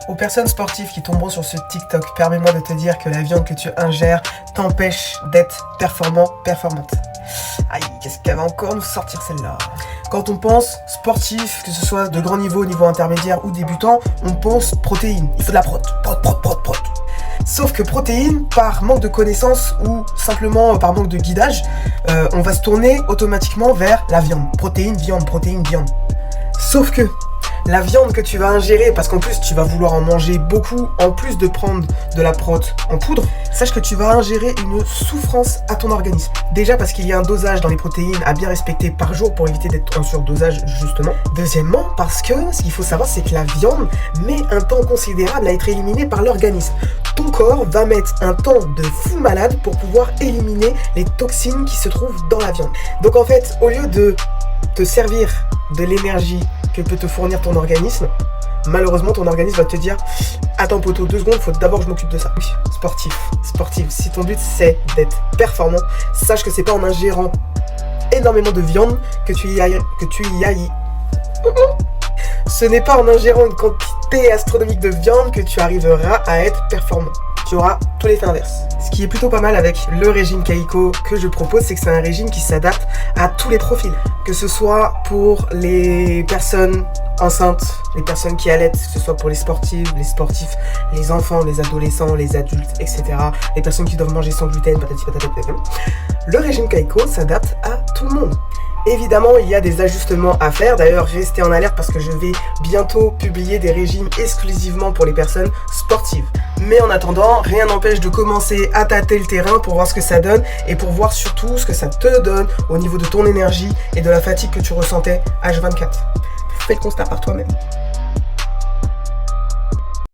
Aux personnes sportives qui tomberont sur ce TikTok, permets-moi de te dire que la viande que tu ingères t'empêche d'être performante. Aïe, qu'est-ce qu'elle va encore nous sortir celle-là? Quand on pense sportif, que ce soit de grand niveau, niveau intermédiaire ou débutant, on pense protéines. Il faut de la prot. Sauf que protéines, par manque de connaissances ou simplement par manque de guidage, on va se tourner automatiquement vers la viande. Protéines, viande. Sauf que la viande que tu vas ingérer, parce qu'en plus tu vas vouloir en manger beaucoup, en plus de prendre de la prot en poudre, sache que tu vas ingérer une souffrance à ton organisme. Déjà parce qu'il y a un dosage dans les protéines à bien respecter par jour pour éviter d'être en surdosage justement. Deuxièmement parce que ce qu'il faut savoir c'est que la viande met un temps considérable à être éliminée par l'organisme. Ton corps va mettre un temps de fou malade pour pouvoir éliminer les toxines qui se trouvent dans la viande. Donc en fait, au lieu de te servir de l'énergie que peut te fournir ton organisme, malheureusement ton organisme va te dire attends poteau 2 secondes, faut d'abord que je m'occupe de ça. Oui, sportif, si ton but c'est d'être performant, sache que c'est pas en ingérant énormément de viande que tu y ailles. Ce n'est pas en ingérant une quantité astronomique de viande que tu arriveras à être performant. Tu auras tout l'effet inverse. Ce qui est plutôt pas mal avec le régime Kaiko que je propose, c'est que c'est un régime qui s'adapte à tous les profils. Que ce soit pour les personnes enceintes, les personnes qui allaitent, que ce soit pour les sportifs, les enfants, les adolescents, les adultes, etc. Les personnes qui doivent manger sans gluten, patati patata. Le régime Kaiko s'adapte à tout le monde. Évidemment, il y a des ajustements à faire. D'ailleurs, restez en alerte parce que je vais bientôt publier des régimes exclusivement pour les personnes sportives. Mais en attendant, rien n'empêche de commencer à tâter le terrain pour voir ce que ça donne et pour voir surtout ce que ça te donne au niveau de ton énergie et de la fatigue que tu ressentais H24. Fais le constat par toi-même.